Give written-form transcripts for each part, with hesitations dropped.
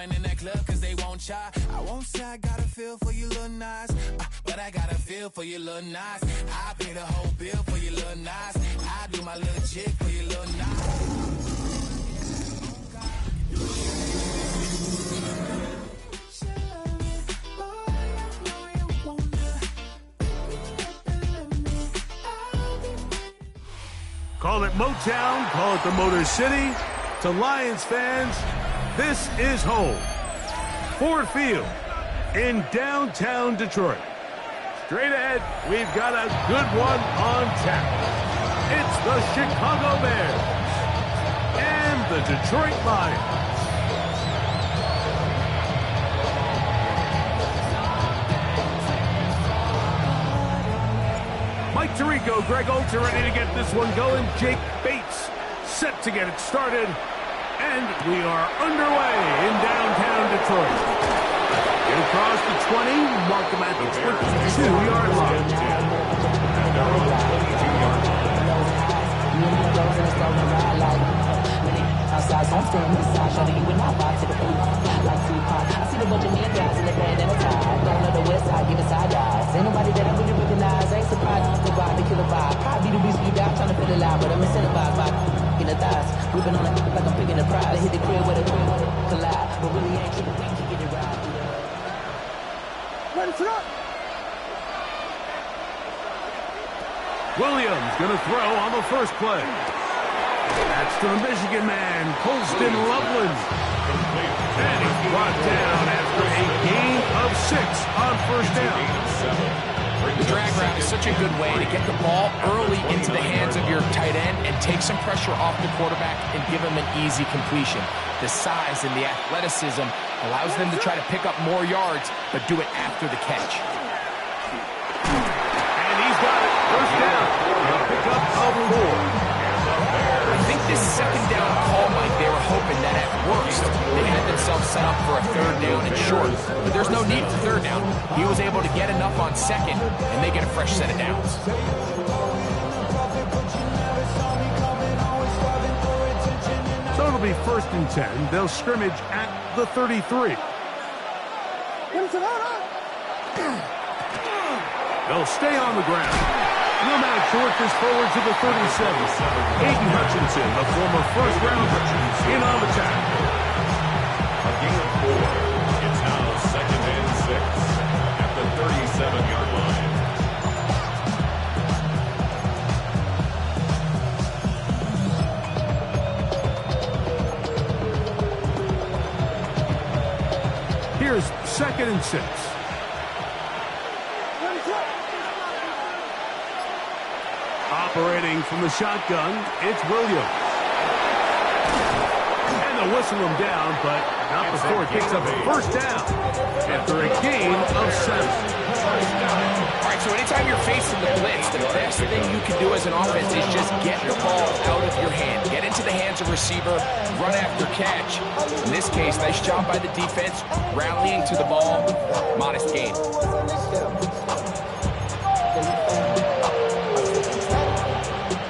woman in that club cause they won't try. I won't say I got a feel for you little nice, but I got a feel for you little nice. I pay the whole bill for you little nice. I do my little jig for you little nice. Call it Motown, call it the Motor City. To Lions fans, this is home. Ford Field in downtown Detroit. Straight ahead, we've got a good one on tap. It's the Chicago Bears and the Detroit Lions. Mike Tirico, Greg Olsen ready to get this one going. Jake Bates set to get it started. And we are underway in downtown Detroit. Get across the 20, mark them at the 22-yard line. Outside, so I'm staying inside, shorty, you would not buy to the booth. Like Tupac, I see the bunch of men guys in the band and the tie. Don't know the west side, give it side eyes. Ain't nobody that I really recognize, ain't surprised. The vibe, the killer vibe. Probably the reason you die, trying to feel alive, but I'm incentivized by in the thighs. Whipping on it like I'm picking a prize. I hit the crib with a collide, but really ain't tripping, we can get it right. Ready to go. Williams going to throw on the first play. That's to the Michigan man, Colston Loveland. And he's brought down after a gain of 6 on first down. The drag route is such a good way to get the ball early into the hands of your tight end and take some pressure off the quarterback and give him an easy completion. The size and the athleticism allows them to try to pick up more yards, but do it after the catch. And he's got it. First down. A pickup of 4. I think this second down call, Mike, they were hoping that at worst they had themselves set up for a third down and short. But there's no need for third down. He was able to get enough on second and they get a fresh set of downs. So it'll be 1st and 10. They'll scrimmage at the 33. They'll stay on the ground. No matter short this forward to the 37. Aiden Hutchinson, the former first-rounder, in on the tackle. A gain of 4. It's now 2nd and 6 at the 37-yard line. Here's 2nd and 6. Operating from the shotgun, it's Williams. And they'll whistle him down, but not before it picks up a first down after a gain of 7. All right, so anytime you're facing the blitz, the best thing you can do as an offense is just get the ball out of your hand. Get into the hands of receiver, run after catch. In this case, nice job by the defense, rallying to the ball, modest gain.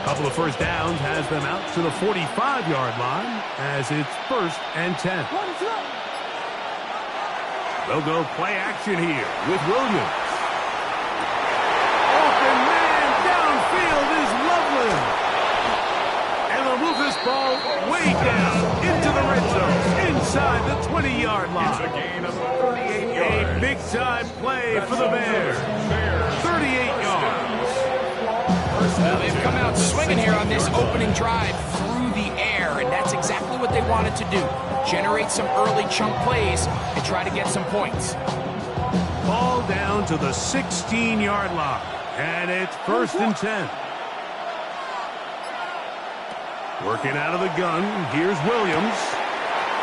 Couple of first downs has them out to the 45-yard line as it's 1st and 10. They'll go play action here with Williams. Open man downfield is Loveland. And they'll move this ball way down into the red zone inside the 20-yard line. It's a gain of 38 yards. A big-time play for the Bears. 38 yards. Well, they've come out swinging here on this opening drive through the air, and that's exactly what they wanted to do. Generate some early chunk plays and try to get some points. Ball down to the 16-yard line, and it's 1st and 10. Working out of the gun, here's Williams.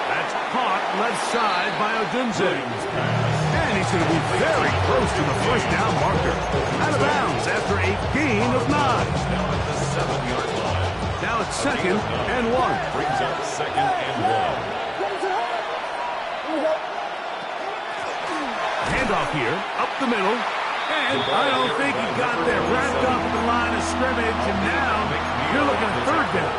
That's caught left side by Odunze. And he's going to be very close to the first down marker. Out of bounds after a gain of 9. Now at the 7-yard line. Now it's 2nd and 1. Brings up 2nd and 1. Handoff here, up the middle. And I don't think he got there. Wrapped up at the line of scrimmage, and now you're looking at 3rd down.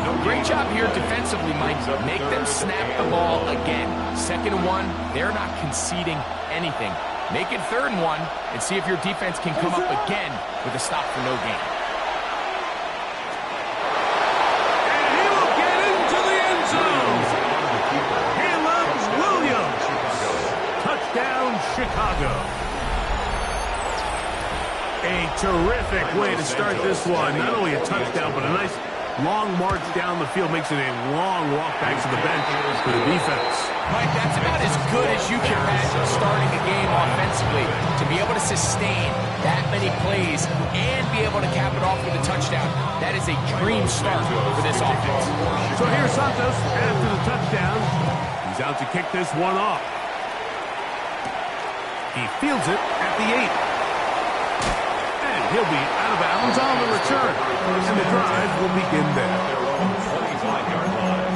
No Great job here defensively, Mike. Make them snap the ball again. 2nd and 1, they're not conceding anything. Make it 3rd and 1 and see if your defense can come up again with a stop for no gain. And he will get into the end zone. Caleb Williams. Touchdown, Chicago. A terrific way to start this one. Not only a touchdown, but a nice long march down the field. Makes it a long walk back to the bench for the defense. Mike, that's about as good as you can imagine starting a game offensively. To be able to sustain that many plays and be able to cap it off with a touchdown, that is a dream start for this offense. So here's Santos after the touchdown. He's out to kick this one off. He fields it at the 8. He'll be out of bounds on the return. And the drive will begin there. 25-yard line.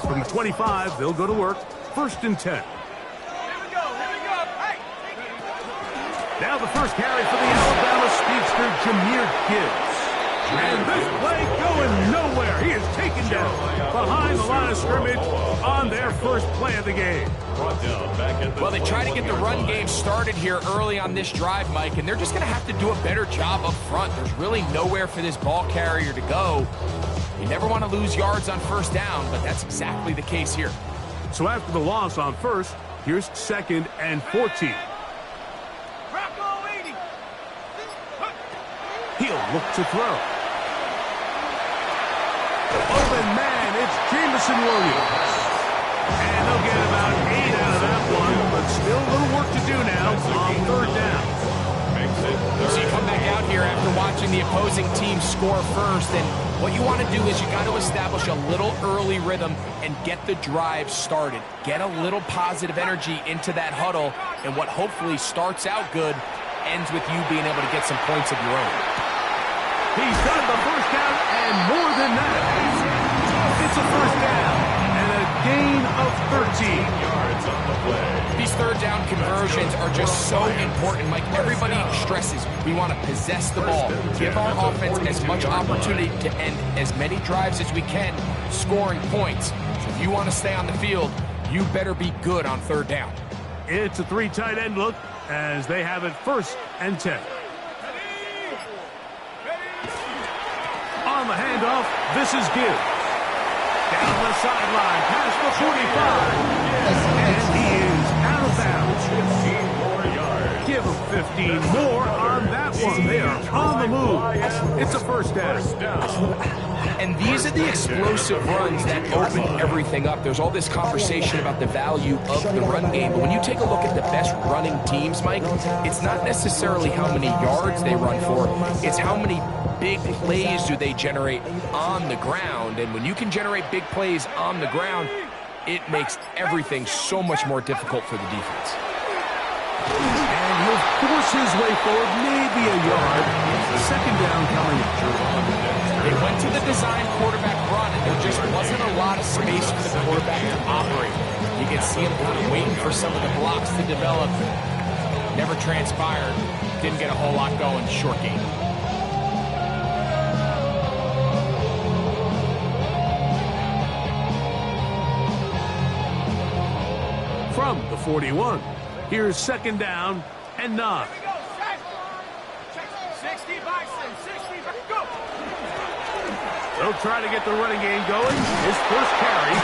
From the 25, they'll go to work. 1st and 10. Now the first carry for the Alabama speedster, Jahmyr Gibbs. And this play going nowhere. He is taken down behind the line of scrimmage on their first play of the game. Well, they try to get the run game started here early on this drive, Mike, and they're just going to have to do a better job up front. There's really nowhere for this ball carrier to go. You never want to lose yards on 1st down, but that's exactly the case here. So after the loss on 1st, here's 2nd and 14. He'll look to throw. Open man, it's Jameson Williams. And they'll get about 8 out of that one, but still a little work to do now on 3rd down. So you come back out here after watching the opposing team score first, and what you want to do is you got to establish a little early rhythm and get the drive started. Get a little positive energy into that huddle, and what hopefully starts out good ends with you being able to get some points of your own. He's done the 1st down and more than that. It's a 1st down and a gain of 13 yards on the play. These 3rd down conversions are just so important. Like everybody stresses, we want to possess the ball, give our offense as much opportunity to end as many drives as we can, scoring points. So if you want to stay on the field, you better be good on 3rd down. It's a 3 tight end look as they have it 1st and 10. On the handoff, this is Gibbs. Down the sideline, past the 45. And he is out of bounds. 15 more yards. Give him 15 more on that one. They are on the move. It's a 1st down. And these are the explosive runs that open everything up. There's all this conversation about the value of the run game. But when you take a look at the best running teams, Mike, it's not necessarily how many yards they run for. It's how many big plays do they generate on the ground. And when you can generate big plays on the ground, it makes everything so much more difficult for the defense. And he'll force his way forward, maybe a yard. 2nd down coming. They went to the design quarterback run, and there just wasn't a lot of space for the quarterback to operate. You can see him kind of waiting for some of the blocks to develop. Never transpired. Didn't get a whole lot going. Short game. From the 41, here's 2nd down and 9. 60 Bison, 60, go! They'll try to get the running game going. His 1st carry.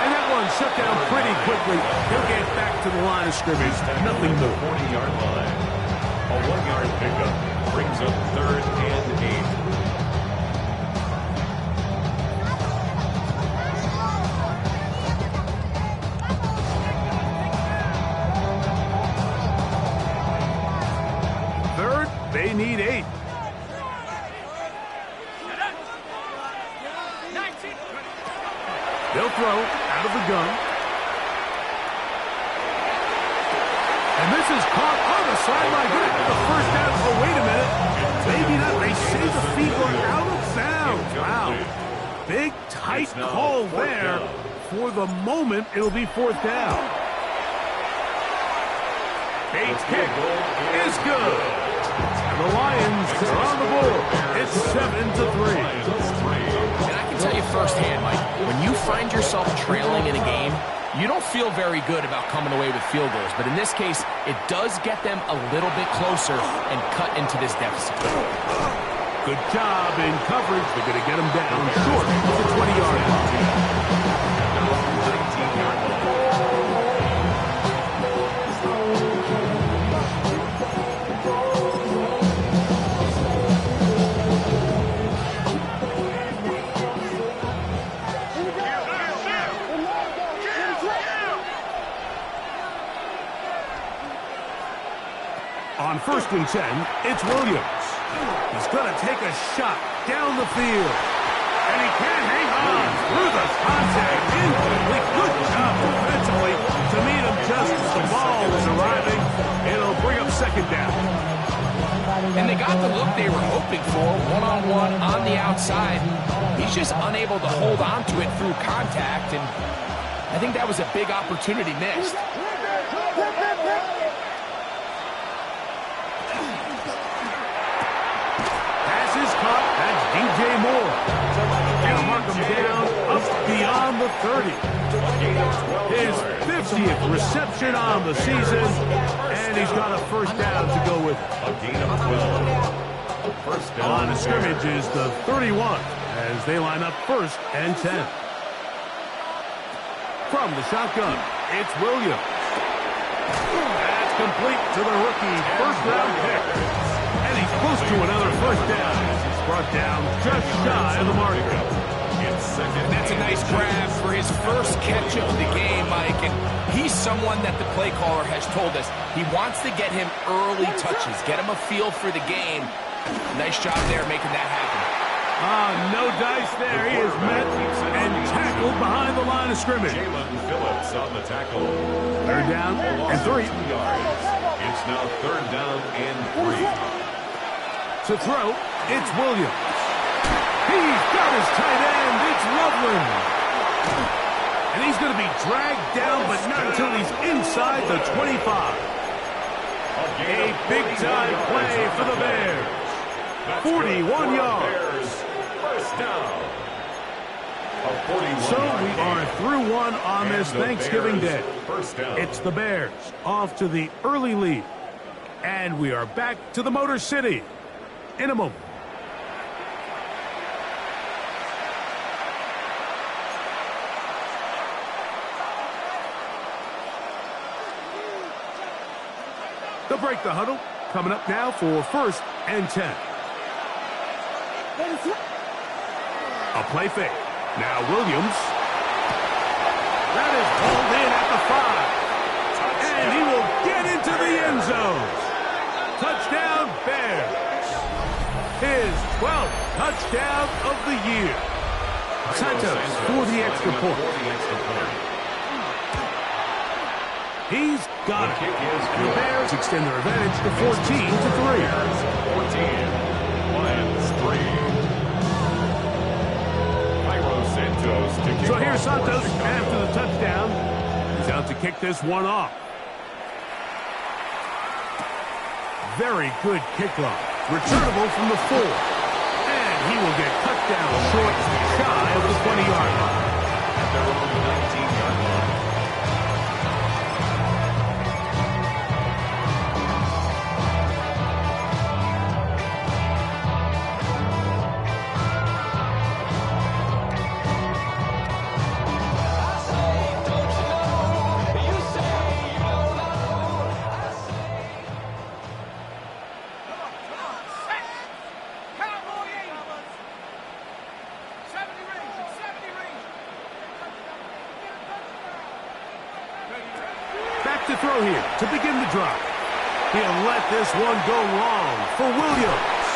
And that one shut down pretty quickly. He'll get back to the line of scrimmage. Nothing more. 40-yard line. A 1-yard pickup brings up 3rd and 8. They need 8. They'll throw out of the gun. And this is caught on the sideline. Good at the 1st down. Oh, wait a minute. Maybe not. They say the feet were out of bounds. Wow. Big, tight call there. For the moment, it'll be fourth down. Bates' kick is good. And the Lions are on the board. It's 7-3. And I can tell you firsthand, Mike, when you find yourself trailing in a game, you don't feel very good about coming away with field goals. But in this case, it does get them a little bit closer and cut into this deficit. Good job in coverage. They're going to get him down short of the 20-yard line. On 1st and 10, it's Williams. He's going to take a shot down the field. And he can't hang on through the contact. Incomplete. Good job defensively to meet him just as the ball was arriving. It'll bring up 2nd down. And they got the look they were hoping for, one-on-one on the outside. He's just unable to hold on to it through contact, and I think that was a big opportunity missed. DJ Moore. They'll mark him down up beyond the 30. His 50th reception on the season, and he's got a 1st down to go with it. A gain of 12. First down. Line of scrimmage is the 31 as they line up 1st and 10. From the shotgun, it's Williams. That's complete to the rookie 1st-round pick. And he's close to another 1st down. Brought down just shy of the marker. That's a nice grab for his first catch of the game, Mike. And he's someone that the play caller has told us he wants to get him early touches, get him a feel for the game. Nice job there making that happen. No dice there. He is met and tackled behind the line of scrimmage. Jalen Phillips on the tackle. 3rd down and 3. It's now 3rd down and 3. To throw, it's Williams. He's got his tight end. It's Loveland. And he's going to be dragged down, but not until he's inside the 25. A big-time play for the Bears. 41 yards. First down. So we are through one on this Thanksgiving Day. First down. It's the Bears off to the early lead. And we are back to the Motor City in a moment. They'll break the huddle. Coming up now for 1st and 10. A play fake. Now Williams. That is pulled in at the 5. And he will get into the end zone. Touchdown, Bears. His 12th touchdown of the year. Santos for the extra point. He's got it. And the Bears extend their advantage to 14-3. 14. Lions 3. Cairo Santos to kick. So here's Santos after the touchdown. He's out to kick this one off. Very good kickoff. Returnable from the 4. And he will get cut down short, shy of the 20-yard line. At their own 19-yard line. To throw here to begin the drive. He'll let this one go long for Williams.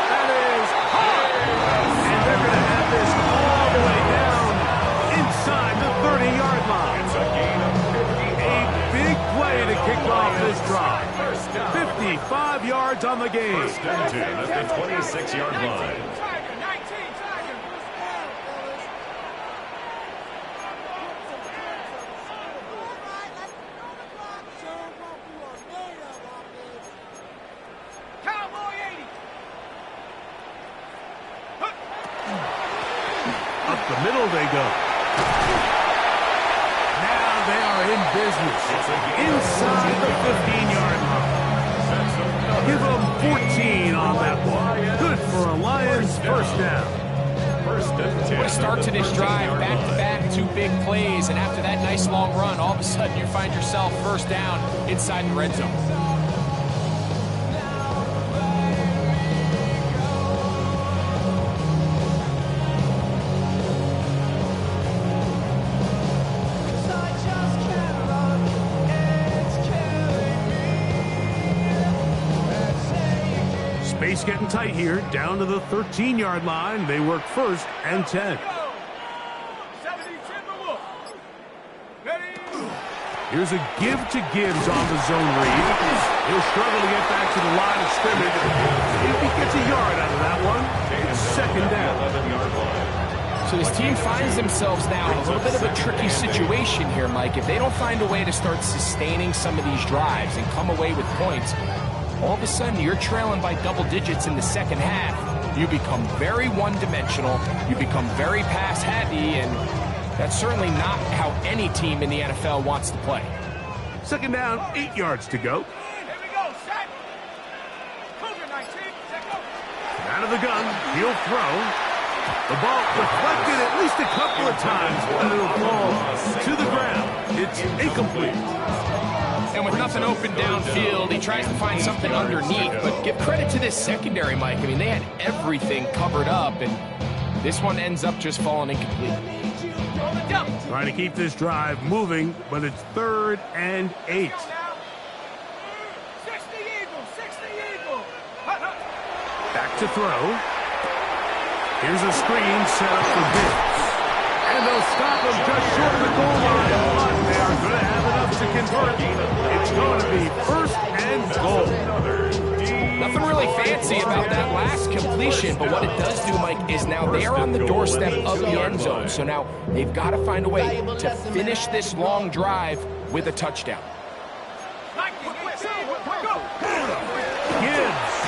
That is high. And they're going to have this all the way down inside the 30-yard line. It's a gain of 55. A big play to kick off this drive. 55 yards yards on the game. First and 10 at the 26-yard line. Tiger, 19, Tiger. Cowboy 80. Up the middle they go. Now they are in business. Inside the 15-yard line. Give them 14 on that one. Good for a Lions first down. First and 10. What a start to this drive. Back-to-back, 2 big plays. And after that nice long run, all of a sudden you find yourself first down inside the red zone. Space getting tight here. Down to the 13-yard line. They work first and 10. 70 Timberwolf. Ready? Here's a give to Gibbs on the zone read. He'll struggle to get back to the line of scrimmage. If he gets a yard out of that one, it's second down. 11-yard line. So this team finds themselves now in a little bit of a tricky situation here, Mike. If they don't find a way to start sustaining some of these drives and come away with points, all of a sudden you're trailing by double digits in the second half. You become very one-dimensional. You become very pass-heavy, and that's certainly not how any team in the NFL wants to play. Second down, 8 yards to go. Here we go, set. Cougar 19, set, go. Out of the gun, he'll throw. The ball deflected at least a couple of times, and it'll fall to the ground. It's incomplete. And with nothing open downfield, he tries to find something underneath. But give credit to this secondary, Mike. I mean, they had everything covered up, and this one ends up just falling incomplete. Trying to keep this drive moving, but it's 3rd and 8. 60 Eagles, 60 Eagles. Back to throw. Here's a screen set up for Gibbs. And they'll stop him just short of the goal line. But they are going to have enough to convert. It's going to be 1st and goal. Nothing really fancy about that last completion, but what it does do, Mike, is now they are on the doorstep of the end zone. So now they've got to find a way to finish this long drive with a touchdown. Gibbs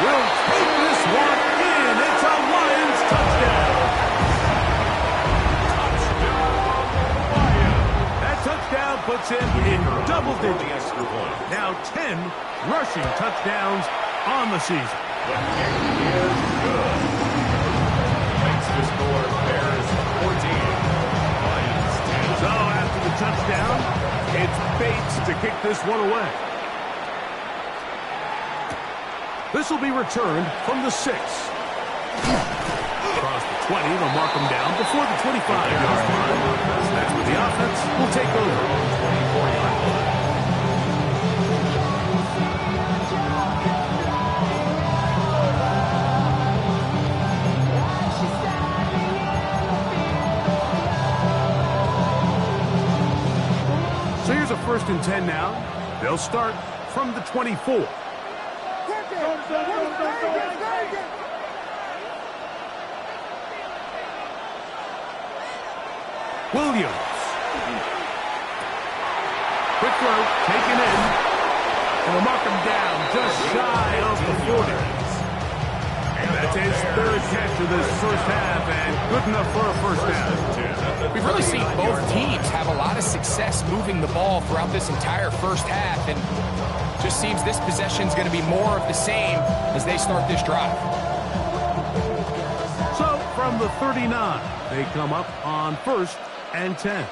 will take this one in. It's a Lions touchdown. That touchdown puts him in double digits. Now 10 rushing touchdowns on the season. The kick is good. Makes the score Bears 14. Lions 10. So after the touchdown, it's Bates to kick this one away. This will be returned from the 6. Across the 20, they'll mark him down before the 25-yard line. That's where the offense will take over. 24-yard line. So here's a 1st and 10 now. They'll start from the 24. Williams. Quick throw, taken in. And they'll mark him down just shy of the 40. And that's his 3rd catch of this first half, and good enough for a first down. We've really seen both teams have a lot of success moving the ball throughout this entire first half, and just seems this possession's going to be more of the same as they start this drive. So from the 39, they come up on 1st and 10.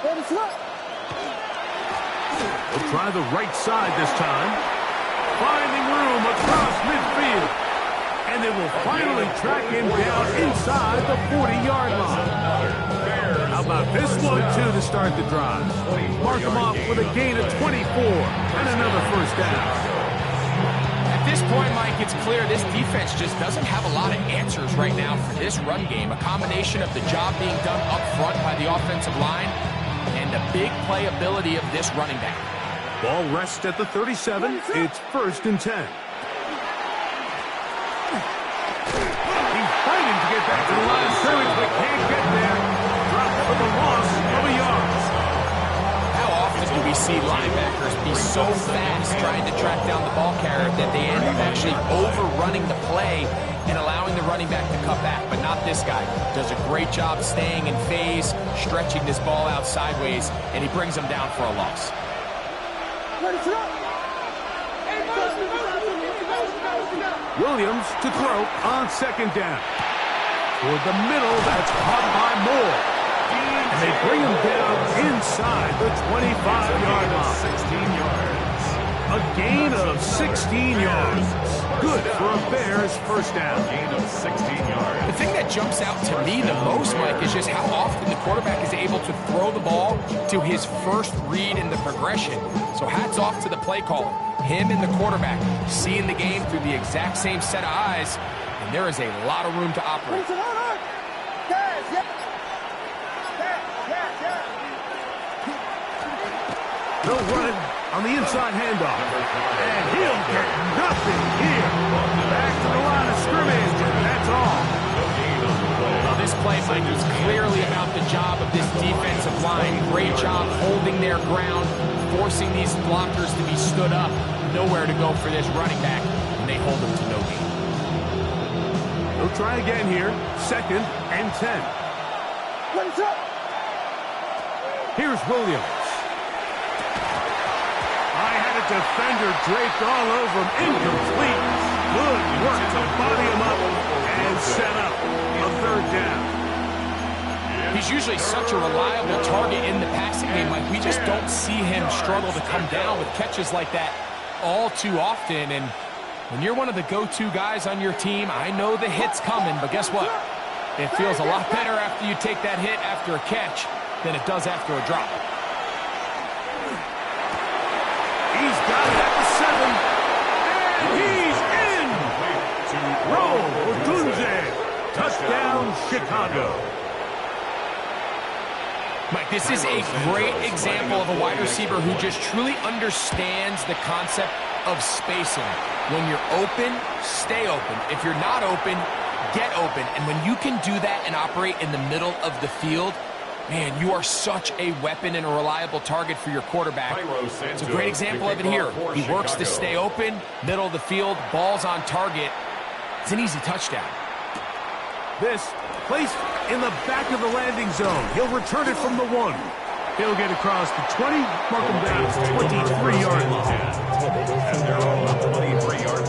They'll try the right side this time. Finding room across midfield. And they will finally track him down inside the 40-yard line. How about this one, too, to start the drive? Mark him off with a gain of 24 and another first down. At this point, Mike, it's clear this defense just doesn't have a lot of answers right now for this run game. A combination of the job being done up front by the offensive line and the big playability of this running back. Ball rests at the 37. It's 1st and 10. He's fighting to get back to the line of scrimmage, but can't get there. Dropped for the loss of a yard. How often do we see linebackers be so fast trying to track down the ball carrier that they end up actually overrunning the play and allowing the running back to cut back? But not this guy. Does a great job staying in phase, stretching this ball out sideways, and he brings him down for a loss. Williams to throw on 2nd down. Toward the middle, that's caught by Moore. And they bring him down inside the 25-yard line. 16 yards. A gain of 16 yards. Good for a Bears first down. Gain of 16 yards. The thing that jumps out to me the most, Mike, is just how often the quarterback is able to throw the ball to his first read in the progression. So hats off to the play caller. Him and the quarterback seeing the game through the exact same set of eyes, and there is a lot of room to operate. They'll run it on the inside handoff. And he'll get nothing here. Back to the line of scrimmage, and that's all. Well, this play, Mike, is clearly about the job of this defensive line. Great job holding their ground, forcing these blockers to be stood up. Nowhere to go for this running back, and they hold him to no gain. They'll try again here. 2nd and 10. Here's Williams. I had a defender draped all over him. Incomplete. Good work to body him up and set up a 3rd down. He's usually such a reliable target in the passing game. Like, we just don't see him struggle to come down with catches like that all too often. And when you're one of the go-to guys on your team, I know the hit's coming, but guess what? It feels a lot better after you take that hit after a catch than it does after a drop. He's got it at the 7. And he's in! Roll Odunze. Touchdown, Chicago. Mike, this is a great example of a wide receiver who just truly understands the concept of spacing. When you're open, stay open. If you're not open, get open. And when you can do that and operate in the middle of the field, man, you are such a weapon and a reliable target for your quarterback. It's a great example of it here. He works to stay open, middle of the field, ball's on target. It's an easy touchdown. This placed in the back of the landing zone. He'll return it from the 1. He'll get across the 20, mark him down at the 23-yard line. And they're on the 23-yard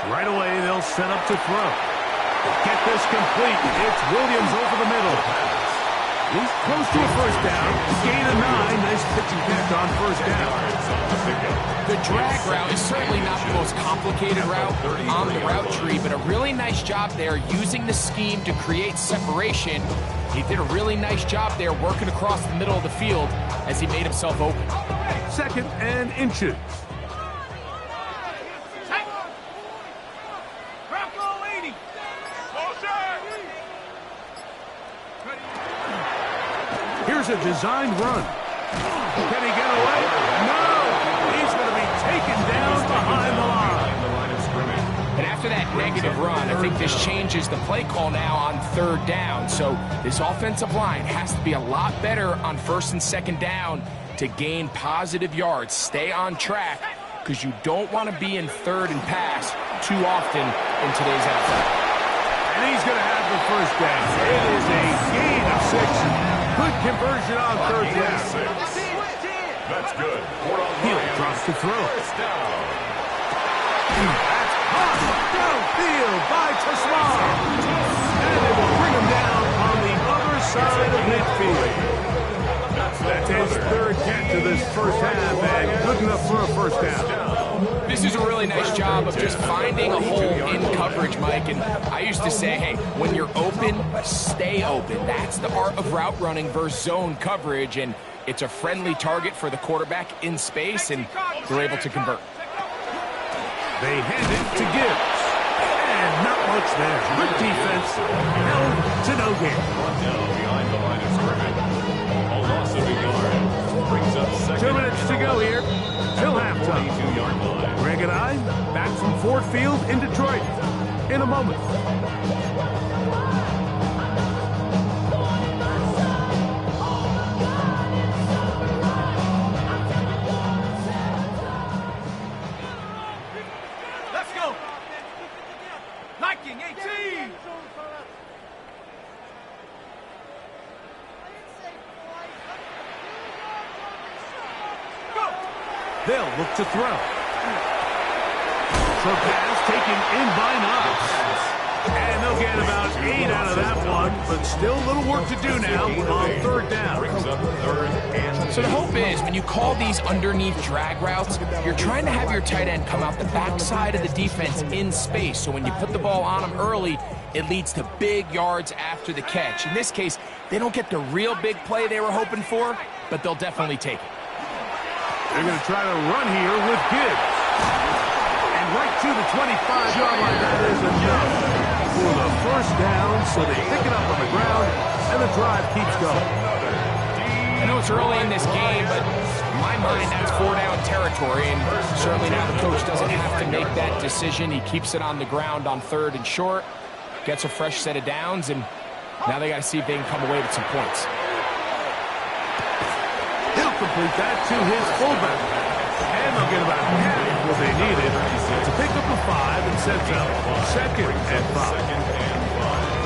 Right away, they'll set up to throw. Get this complete. It's Williams over the middle. He's close to a first down. Gain of 9. Nice pitching catch on first down. The drag route is certainly not the most complicated route on the route tree, but a really nice job there using the scheme to create separation. He did a really nice job there working across the middle of the field as he made himself open. 2nd and inches. Here's a designed run. Can he get away? No! He's going to be taken down behind the line of scrimmage. And after that negative run, I think this changes the play call now on 3rd down. So this offensive line has to be a lot better on 1st and 2nd down to gain positive yards. Stay on track, because you don't want to be in 3rd and pass too often in today's NFL. And he's going to have the first down. It is a gain of 6. Good conversion on 3rd down. That's good. He'll drop to throw. First down. That's caught downfield by Tasman. And they will bring him down on the other side of midfield. That's his 3rd catch of this first half, and good enough for a first down. really nice job of just finding a hole in coverage, Mike. And I used to say, hey, when you're open, stay open. That's the art of route running versus zone coverage. And it's a friendly target for the quarterback in space, and they're able to convert. They hand it to Gibbs. And not much there. Good defense. Held to no gain. Down behind the line of scrimmage. A loss of a yard. Brings up second. 2 minutes to go here. Till halftime. 42-yard line. Greg and I back from Ford Field in Detroit in a moment. Let's go. Liking 18. Go. They'll look to throw. Short pass taken in by Knox. And they'll get about 8 out of that one, but still a little work to do now on third down. Brings up third and So the hope is when you call these underneath drag routes, you're trying to have your tight end come out the backside of the defense in space. So when you put the ball on them early, it leads to big yards after the catch. In this case, they don't get the real big play they were hoping for, but they'll definitely take it. They're going to try to run here with Gibbs. And right to the 25-yard line. That is enough for the first down. So they pick it up on the ground, and the drive keeps going. I know it's early in this game, but in my mind, that's 4-down territory, and certainly now the coach doesn't have to make that decision. He keeps it on the ground on third and short, gets a fresh set of downs, and now they got to see if they can come away with some points. He'll complete that to his fullback. And they'll get about half what they needed to pick up a 5 and sets up second and 5.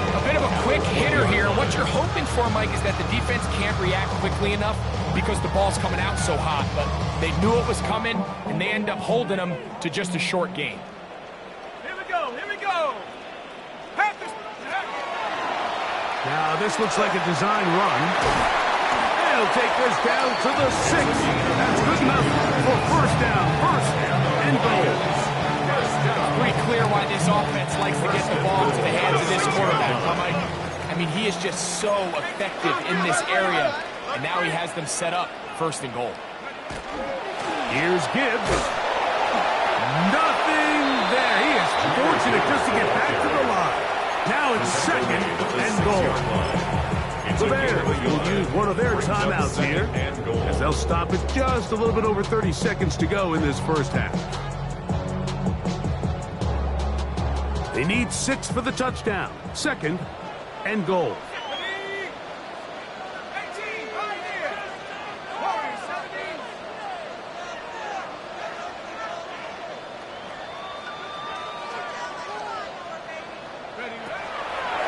A bit of a quick hitter here. What you're hoping for, Mike, is that the defense can't react quickly enough because the ball's coming out so hot. But they knew it was coming, and they end up holding them to just a short gain. Here we go. Here we go. Panthers. Now this looks like a design run. They'll take this down to the 6. That's good enough for first down and goal. Pretty clear why this offense likes to get the ball into the hands of this quarterback, Mike. I mean, he is just so effective in this area, and now he has them set up first and goal. Here's Gibbs. Nothing there. He is fortunate just to get back to the line. Now it's second and goal. The Bears will use one of their timeouts here as they'll stop it just a little bit over 30 seconds to go in this first half. They need 6 for the touchdown. Second and goal. 18. Right here. Warriors 17.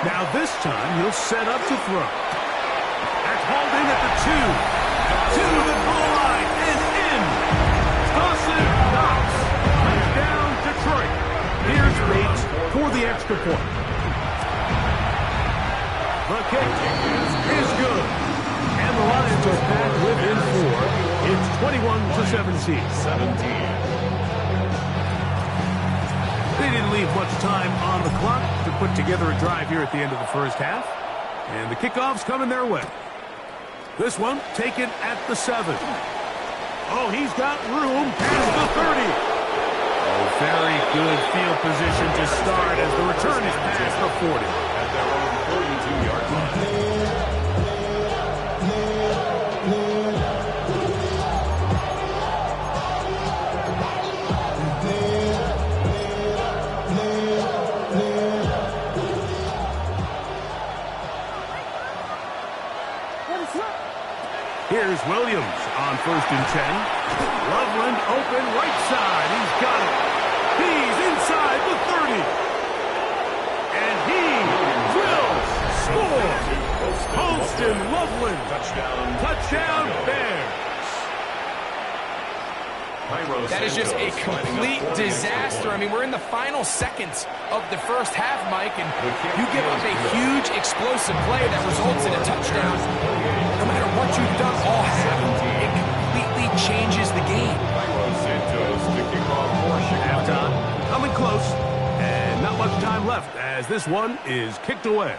Now this time he'll set up to throw. That's hauled in at the 2. To the goal line and in. Dawson Knox. Touchdown Detroit. Here's Bates for the extra point. The kick is good. And the Lions are back within 4. It's 21-17. They didn't leave much time on the clock to put together a drive here at the end of the first half. And the kickoff's coming their way. This one taken at the 7. Oh, he's got room past the 30. Oh, very good field position to start as the return is past the 40. At their own 42-yard line. Here's Williams on first and 10. Loveland open right side. He's got it. He's inside the 30. And he will score. Colston Loveland. Touchdown Bears. That is just a complete disaster. I mean, we're in the final seconds of the first half, Mike, and you give up a huge explosive play that results in a touchdown. No matter what you've done all half, it completely changes the game. Halftime. as this one is kicked away.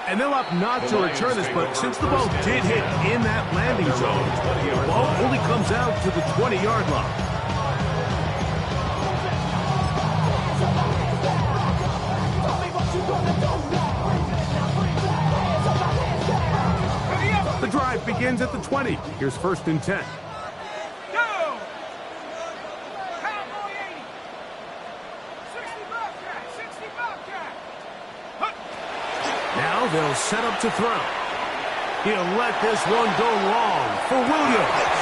And they'll opt not to return this, but since the ball did hit in that landing zone, the ball only comes out to the 20-yard line. The drive begins at the 20. Here's 1st and 10. Now they'll set up to throw. He'll let this one go long for Williams.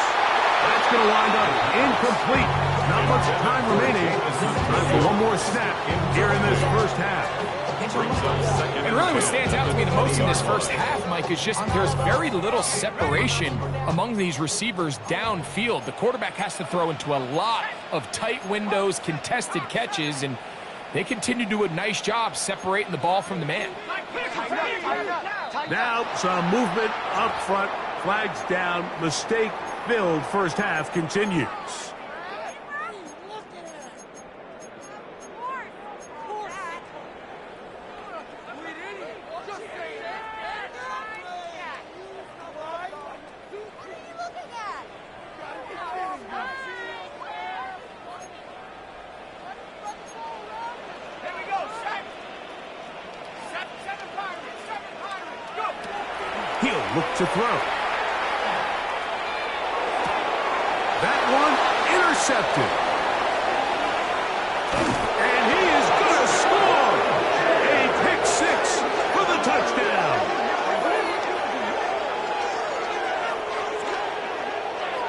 That's going to wind up incomplete. Not much time remaining. Time for one more snap here in this first half. And really what stands out to me the most in this first half, Mike, is just there's very little separation among these receivers downfield. The quarterback has to throw into a lot of tight windows, contested catches, and they continue to do a nice job separating the ball from the man. Now some movement up front. Flags down. Mistake-filled first half continues. He'll look to throw. That one intercepted. And he is going to score. A pick six for the touchdown.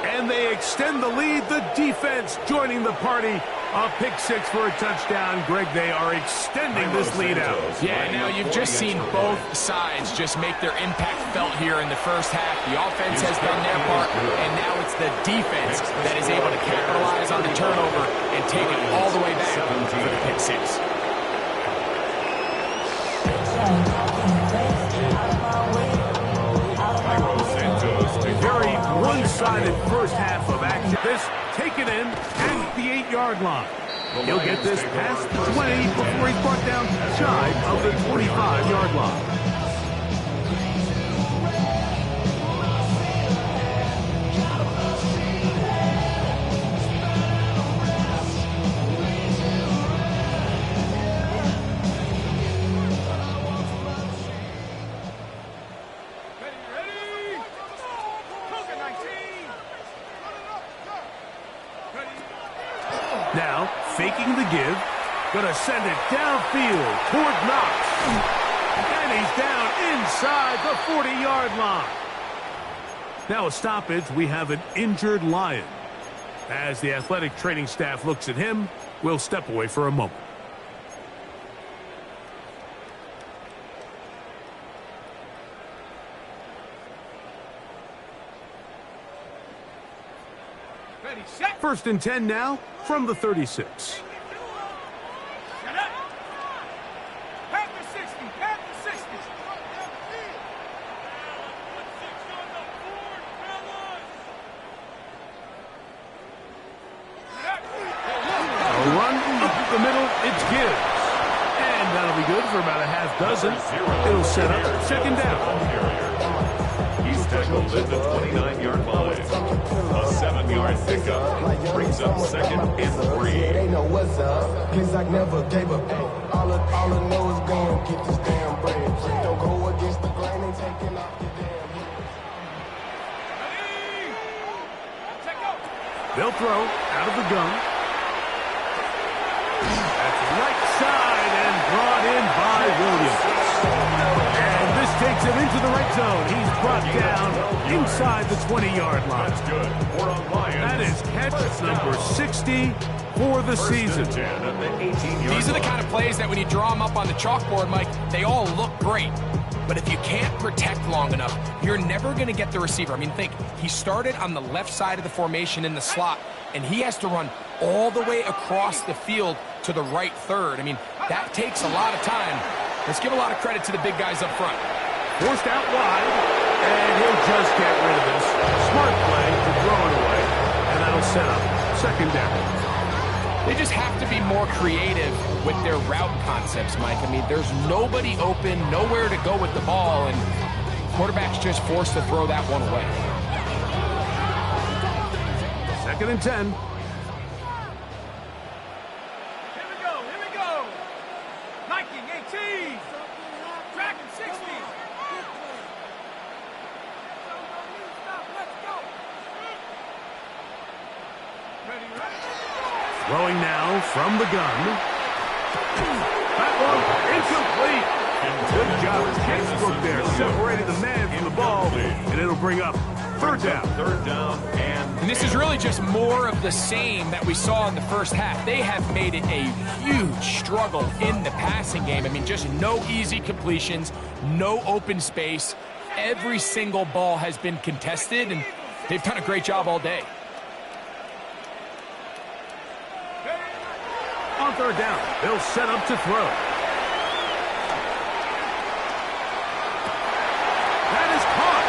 And they extend the lead. The defense joining the party. A pick six for a touchdown. Greg, they are extending this lead out. Yeah, now you've just seen both sides just make their impact felt here in the first half. The offense has done their part, and now it's the defense that is able to capitalize on the turnover and take it all the way back for the pick six. Very one-sided first half of action. This taken in at the 8-yard line. He'll get this past the 20 before he's brought down shy of the 25-yard line. Now, faking the give, gonna send it downfield toward Knox. And he's down inside the 40-yard line. Now a stoppage, we have an injured Lion. As the athletic training staff looks at him, we'll step away for a moment. First and 10 now from the 36. A run up the middle, it's Gibbs. And that'll be good for about a half dozen. It'll set up second down. He's tackled at the 29-yard line. A 7-yard pickup brings up second and 3. They know what's up. Cause I never gave up. All I know is go and get this damn bread. Don't go against the grain and taking off your damn head. They'll throw out of the gun. That's right side and brought in by Williams. And this takes him into the red zone. He's brought down inside the 20-yard line. That's good. We're on Lions. That is catch number 60 for the season. First and 10 at the 18-yard These are the kind of plays that when you draw them up on the chalkboard, Mike, they all look great. But if you can't protect long enough, you're never going to get the receiver. I mean, think, he started on the left side of the formation in the slot, and he has to run all the way across the field to the right third. I mean, that takes a lot of time. Let's give a lot of credit to the big guys up front. Forced out wide, and he'll just get rid of this. Smart play to throw it away, and that'll set up second down. They just have to be more creative with their route concepts, Mike. I mean, there's nobody open, nowhere to go with the ball, and quarterback's just forced to throw that one away. 2nd and 10. Here we go. Nike 18. Dragon 60. Let's go. Ready. Throwing now from the gun. That one incomplete. Good job. Kingsbrook there separated the man from the ball, and it'll bring up 3rd down. 3rd down And this is really just more of the same that we saw in the first half. They have made it a huge struggle in the passing game. I mean, just no easy completions, no open space. Every single ball has been contested, and they've done a great job all day. On 3rd down, they'll set up to throw. That is caught.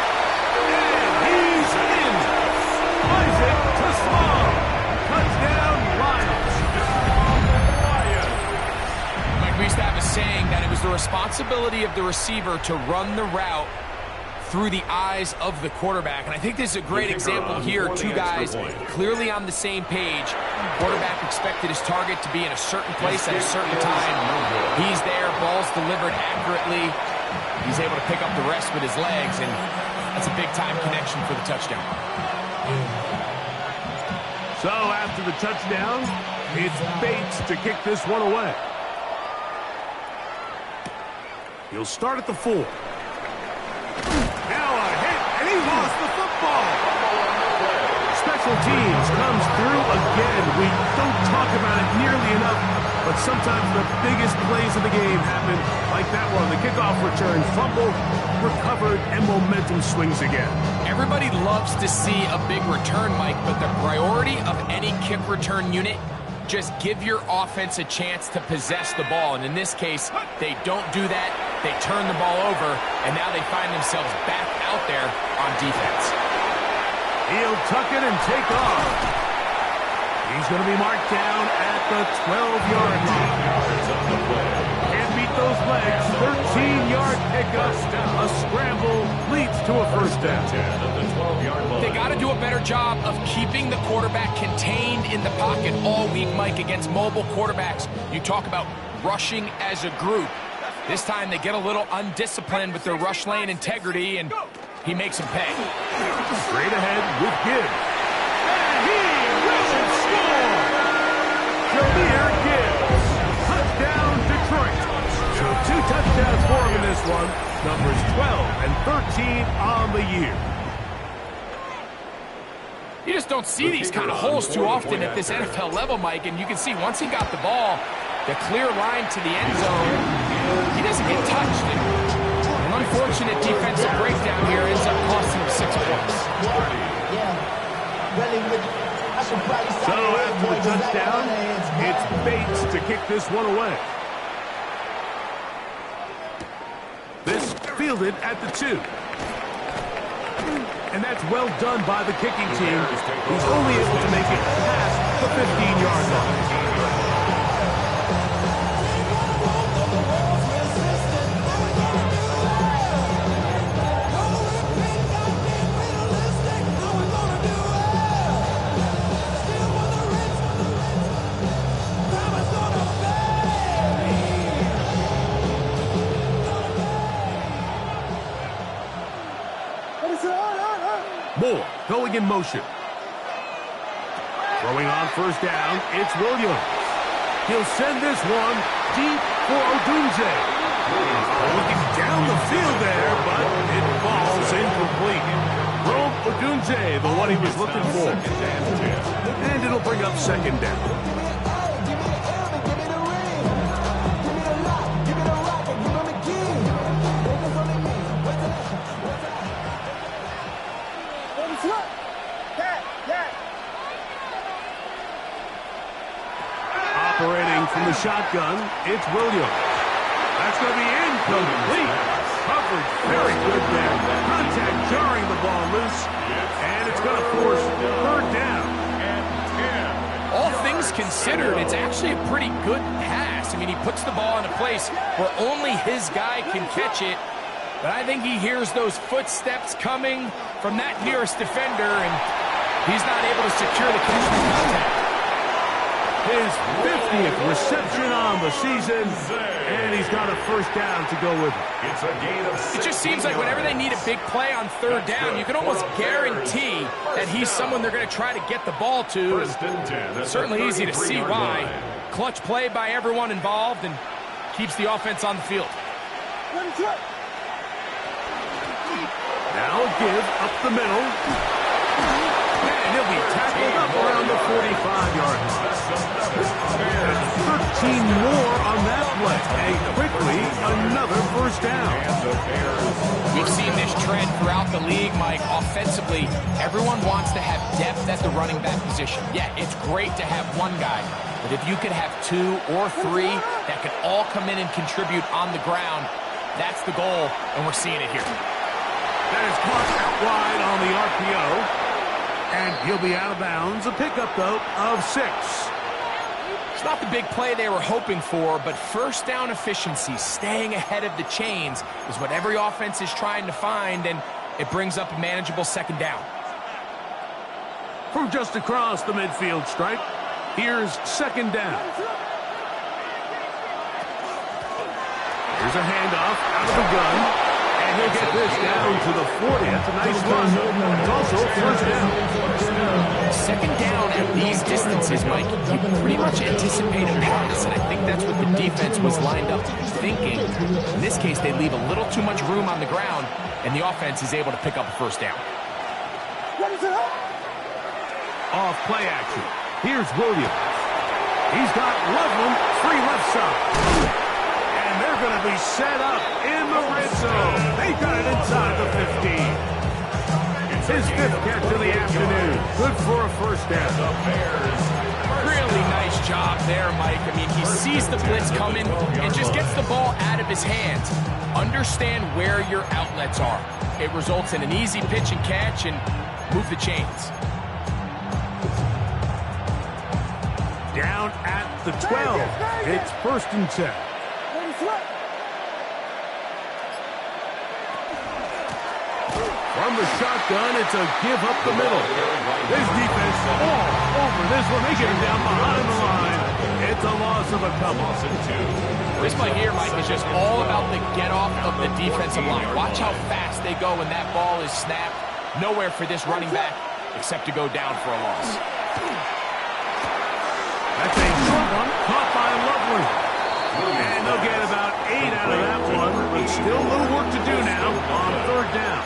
And he's in. Isaac to Small. Touchdown, Lions. Mike, we used to have a saying that it was the responsibility of the receiver to run the route through the eyes of the quarterback. And I think this is a great example here. Two guys clearly on the same page. Quarterback expected his target to be in a certain place at a certain time. He's there, ball's delivered accurately. He's able to pick up the rest with his legs, and that's a big-time connection for the touchdown. So after the touchdown, it's Bates to kick this one away. He'll start at the 4. Now a hit, and he lost the football. Special teams comes through again. We don't talk about it nearly enough, but sometimes the biggest plays of the game happen like that one. The kickoff return, fumble, recovered, and momentum swings again. Everybody loves to see a big return, Mike, but the priority of any kick return unit, just give your offense a chance to possess the ball. And in this case, they don't do that. They turn the ball over, and now they find themselves back out there on defense. He'll tuck it and take off. He's going to be marked down at the 12-yard line. Can't beat those legs. 13-yard pickup. A scramble leads to a 1st down. They got to do a better job of keeping the quarterback contained in the pocket all week, Mike, against mobile quarterbacks. You talk about rushing as a group. This time they get a little undisciplined with their rush lane integrity, and he makes them pay. Straight ahead with Gibbs. And he will score! Jahmyr Gibbs. Touchdown, Detroit. So 2 touchdowns for him in this one. Numbers 12 and 13 on the year. You just don't see these kind of holes too often at this NFL level, Mike, and you can see once he got the ball, the clear line to the end zone, he doesn't get touched. An unfortunate defensive breakdown here ends up costing him 6 points. So after the touchdown, it's Bates to kick this one away. This fielded at the 2. And that's well done by the kicking team, who's only able to make it past the 15-yard line. Moore going in motion. Throwing on 1st down, it's Williams. He'll send this one deep for Odunze. Looking down the field there, but it falls incomplete. Rome Odunze, the one he was looking for. And it'll bring up 2nd down. Operating from the shotgun, it's Williams. That's going to be incomplete. Coverage very good there. Contact jarring the ball loose. And it's going to force 3rd down. All things things considered, it's actually a pretty good pass. I mean, he puts the ball in a place where only his guy can catch it. But I think he hears those footsteps coming from that nearest defender, and he's not able to secure the catch from contact. His 50th reception on the season, and he's got a first down to go with it. It's a gain of 6. It just seems like whenever they need a big play on third down, you can almost guarantee that he's someone they're going to try to get the ball to. Certainly easy to see why. Clutch play by everyone involved and keeps the offense on the field. Now give up the middle. And he'll be tackled up around the 45-yard line. 13 more on that play. And quickly, another first down. We've seen this trend throughout the league, Mike. Offensively, everyone wants to have depth at the running back position. Yeah, it's great to have one guy. But if you could have 2 or 3 that could all come in and contribute on the ground, that's the goal, and we're seeing it here. That is caught out wide on the RPO. And he'll be out of bounds. A pickup, though, of 6. It's not the big play they were hoping for, but first down efficiency, staying ahead of the chains, is what every offense is trying to find, and it brings up a manageable second down. From just across the midfield stripe, here's second down. Here's a handoff out of the gun. And he'll get this down to the 40. That's a nice run. It's also first down. Second down at these distances, Mike, you pretty much anticipate a pass, and I think that's what the defense was lined up thinking. In this case, they leave a little too much room on the ground, and the offense is able to pick up a first down. Off play action. Here's Williams. He's got Loveland free left side. And they're going to be set up in the red zone. They got it inside the 15. His 5th catch of the afternoon. Good for a first down. Really nice job there, Mike. I mean, he sees the blitz coming and just gets the ball out of his hands. Understand where your outlets are. It results in an easy pitch and catch and move the chains. Down at the 12. It's 1st and 10. From the shotgun, it's a give up the middle. His defense all over this one. They get him down behind the line. It's a loss of a couple. This play here, Mike, is just all about the get off of the defensive line. Watch how fast they go when that ball is snapped. Nowhere for this running back except to go down for a loss. That's a short one caught by Loveland. And they'll get about 8 out of that one, but still a little work to do now on 3rd down.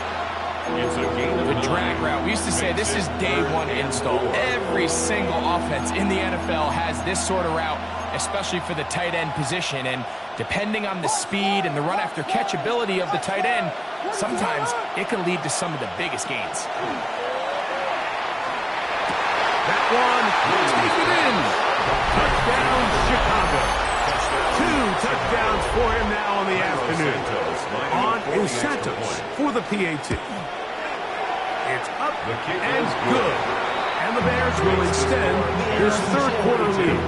The drag route. We used to say this is day one install. Every single offense in the NFL has this sort of route, especially for the tight end position. And depending on the speed and the run after catch ability of the tight end, sometimes it can lead to some of the biggest gains. That one, take it in. Touchdown, Chicago. 2 touchdowns for him now on the afternoon. On is Santos for the PAT. It's up and good. And the Bears will extend this 3rd quarter lead.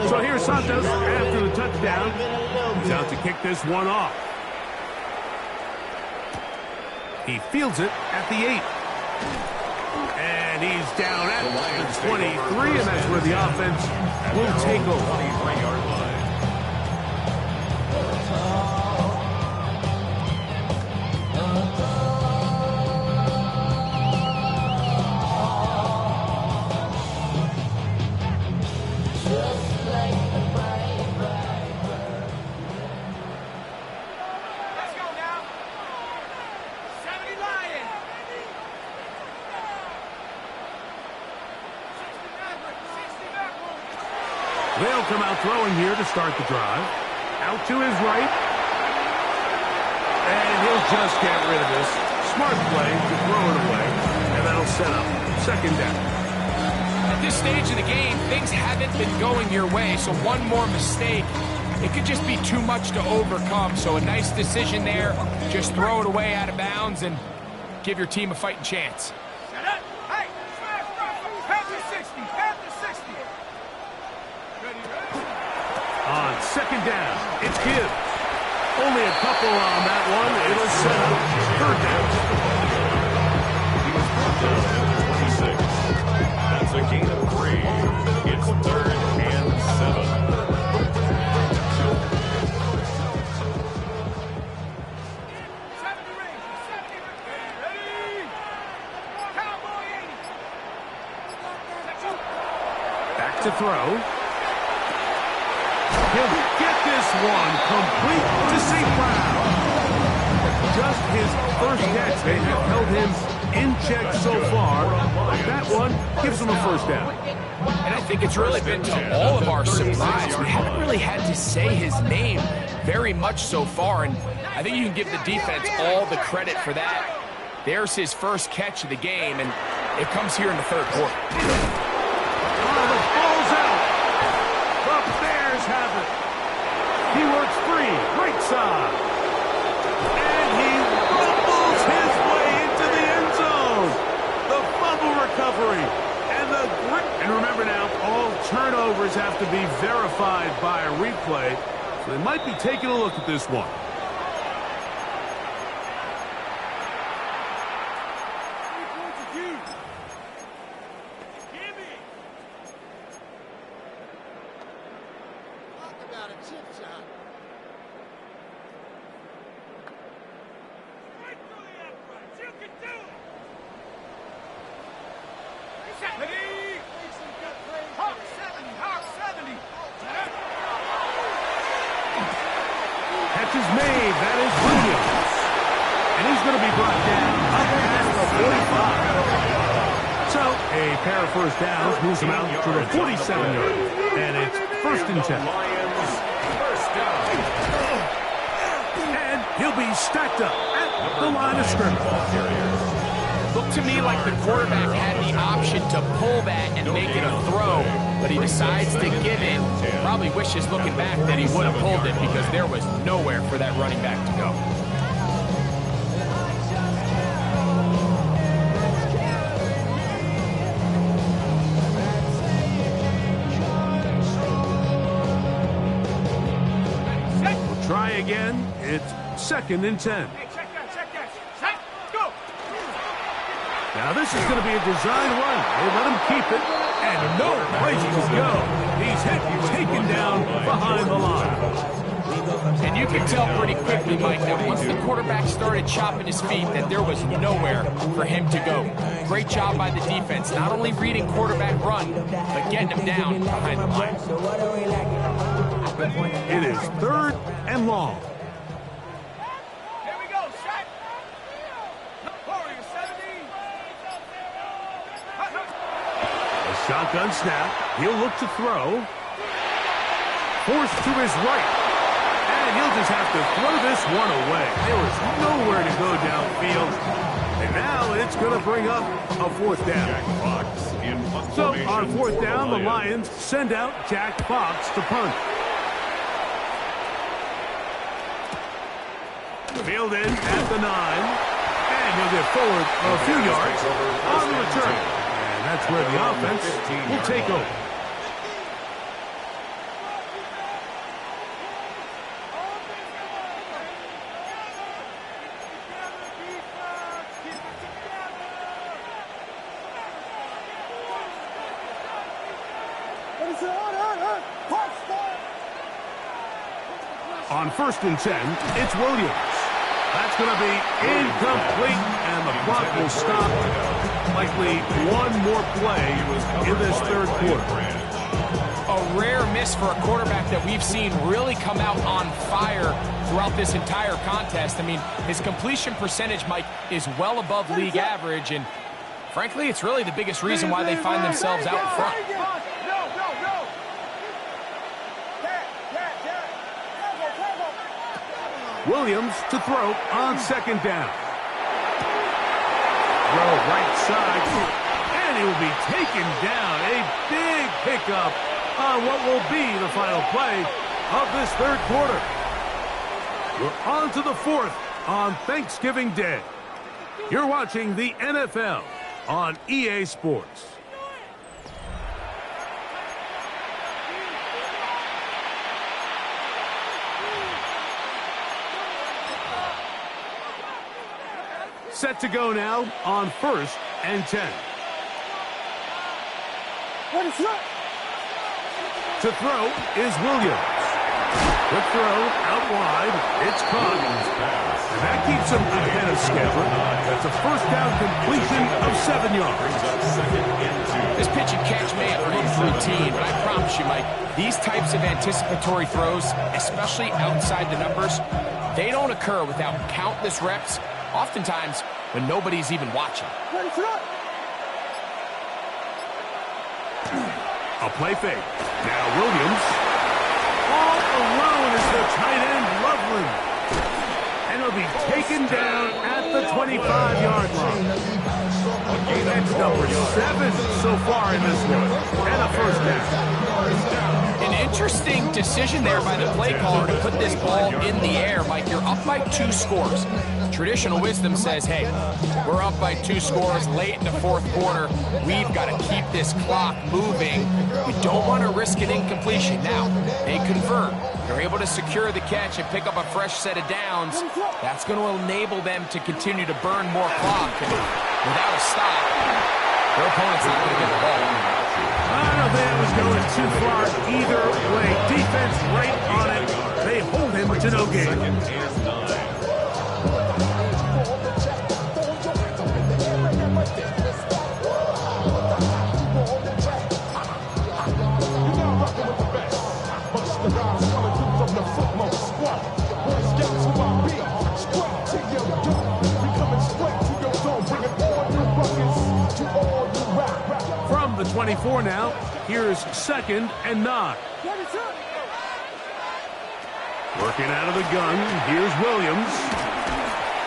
So here's Santos after the touchdown. He's out to kick this one off. He fields it at the 8. And he's down at the 23, and that's where the offense will take over. They'll come out throwing here to start the drive. Out to his right. And he'll just get rid of this. Smart play to throw it away. And that'll set up 2nd down. At this stage of the game, things haven't been going your way, so one more mistake, it could just be too much to overcome. So a nice decision there. Just throw it away out of bounds and give your team a fighting chance. Set up. second down. It's Gibbs. Only a couple on that one. It'll set up third down. He was brought down at 26. That's a gain of 3. It's 3rd and 7. Back to throw. He'll get this one complete to St. Brown. Just his first catch. They have held him in check so far. That one gives him a first down. And I think it's really been to all of our surprise. We haven't really had to say his name very much so far, and I think you can give the defense all the credit for that. There's his first catch of the game, and it comes here in the third quarter. The ball's out. The Bears have it. He works free, right side. And he rumbles his way into the end zone. The fumble recovery. And the grip. And remember now, all turnovers have to be verified by a replay. So they might be taking a look at this one. Catch is made. That is Williams. And he's going to be brought down up at the 45. So a pair of first downs moves him out to the 47-yard. And it's 1st and 10. And he'll be stacked up at the line of scrimmage. Looked to me like the quarterback had the option to pull that and make it a throw, but he decides to give it. Probably wishes looking back that he would have pulled it because there was nowhere for that running back to go. We'll try again. It's 2nd and 10. Now this is going to be a design run. They let him keep it, and no place to go. He's taken down behind the line. And you can tell pretty quickly, Mike, that once the quarterback started chopping his feet, that there was nowhere for him to go. Great job by the defense, not only reading quarterback run, but getting him down behind the line. It is 3rd and long. Shotgun snap. He'll look to throw. Forced to his right. And he'll just have to throw this one away. There was nowhere to go downfield. And now it's going to bring up a 4th down. So on 4th down, the Lions send out Jack Fox to punt. Field in at the 9. And he'll get forward a few yards on the return. That's where the offense will take over. On 1st and 10, it's Williams. That's going to be incomplete, and the clock will stop. Likely one more play in this 3rd quarter. A rare miss for a quarterback that we've seen really come out on fire throughout this entire contest. I mean, his completion percentage, Mike, is well above league average, and frankly, it's really the biggest reason why they find themselves out in front. Williams to throw on 2nd down. Throw right side, and he will be taken down. A big pickup on what will be the final play of this 3rd quarter. We're on to the 4th on Thanksgiving Day. You're watching the NFL on EA Sports. Set to go now on 1st and 10. To throw is Williams. The throw out wide. It's caught. And that keeps him ahead of schedule. That's a first down completion of 7 yards. This pitch and catch may have looked routine, but I promise you, Mike, these types of anticipatory throws, especially outside the numbers, they don't occur without countless reps, oftentimes when nobody's even watching. A play fake. Now Williams. All alone is the tight end, Loveland. And he'll be taken down at the 25-yard line. That's number 7 so far in this one. And a first down. An interesting decision there by the play caller to put this ball in the air. Mike, you're up by 2 scores. Traditional wisdom says, hey, we're up by 2 scores late in the 4th quarter. We've got to keep this clock moving. We don't want to risk an incompletion. Now, they convert. They're able to secure the catch and pick up a fresh set of downs. That's going to enable them to continue to burn more clock. And without a stop, their opponent's not going to get the ball. I don't think it was going too far either way. Defense right on it. They hold him to no gain. From the 24 now, here's 2nd and 9. Working out of the gun, here's Williams.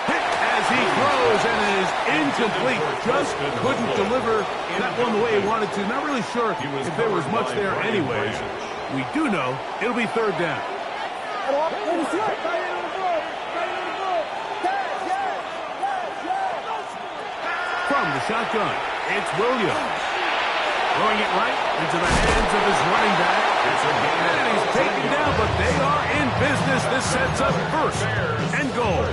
Hit as he throws, and it is incomplete. Just couldn't deliver that one the way he wanted to. Not really sure if there was much there anyways. We do know it'll be 3rd down. From the shotgun, it's Williams. Throwing it right into the hands of his running back. And he's taken down, but they are in business. This sets up 1st and goal.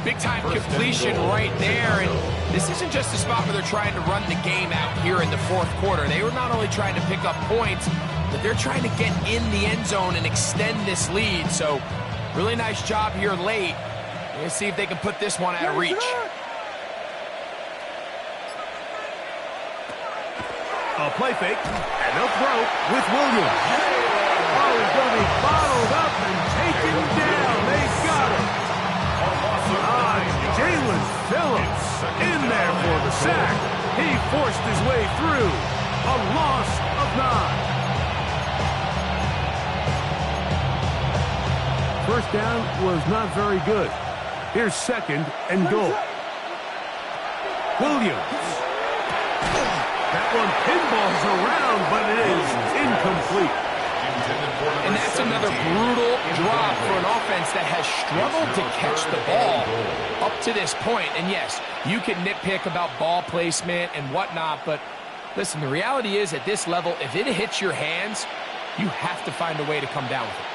Big-time completion right there, and this isn't just a spot where they're trying to run the game out here in the 4th quarter. They were not only trying to pick up points, but they're trying to get in the end zone and extend this lead. So, really nice job here late. Let's see if they can put this one out of reach. A play fake, and they'll throw with Williams. Oh, he's going to be bottled up and taken down. They got him. Jalen Phillips in there for the sack. He forced his way through. A loss of 9. First down was not very good. Here's 2nd and goal. Williams. That one pinballs around, but it is incomplete. And that's another brutal drop for an offense that has struggled to catch the ball up to this point. And yes, you can nitpick about ball placement and whatnot, but listen, the reality is at this level, if it hits your hands, you have to find a way to come down with it.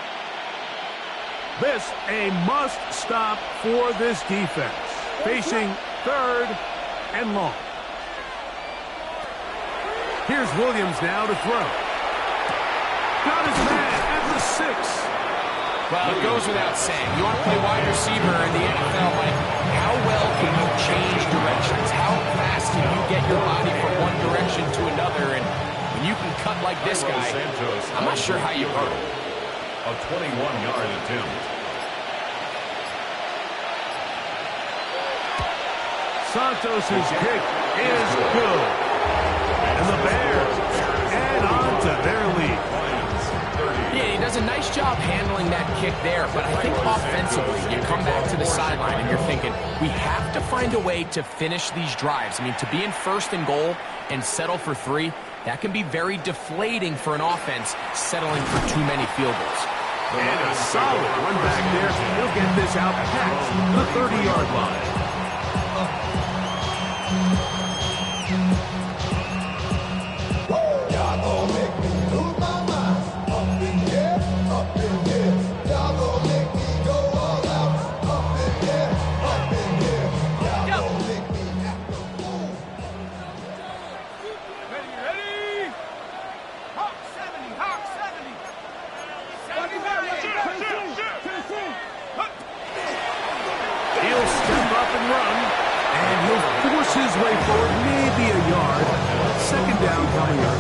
This a must stop for this defense. Facing 3rd and long. Here's Williams now to throw. Got his man at the 6. Well, it goes without saying. You want to play wide receiver in the NFL, like, how well can you change directions? How fast can you get your body from one direction to another? And when you can cut like this guy, I'm not sure how you hurt him. A 21-yard attempt. Santos' kick is good. And the Bears add on to their lead. Yeah, he does a nice job handling that kick there, but I think offensively, you come back to the sideline and you're thinking, we have to find a way to finish these drives. I mean, to be in 1st and goal and settle for 3, that can be very deflating for an offense settling for too many field goals. And a solid run back there. He'll get this out past the 30-yard line. his way forward, maybe a yard. Second down coming up.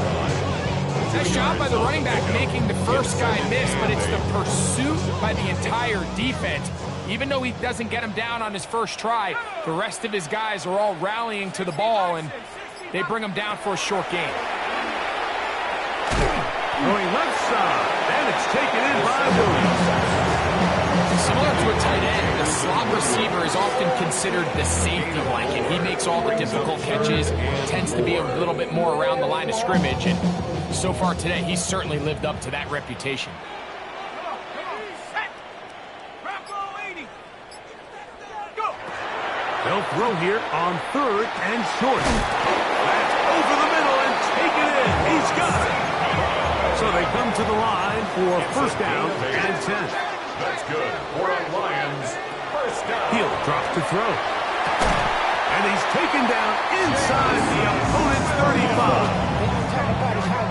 Nice job by the running back making the first guy miss, but it's the pursuit by the entire defense. Even though he doesn't get him down on his first try, the rest of his guys are all rallying to the ball, and they bring him down for a short gain. Going left side, and it's taken in by Williams. Similar to a tight end, the slot receiver is often considered the safety blanket. He makes all the difficult catches, tends to be a little bit more around the line of scrimmage, and so far today, he's certainly lived up to that reputation. They'll throw here on 3rd and short. That's over the middle and taken in. He's got it. So they come to the line for first down and 10. That's good for the Lions. First down. He'll drop to throw. And he's taken down inside the opponent's 35.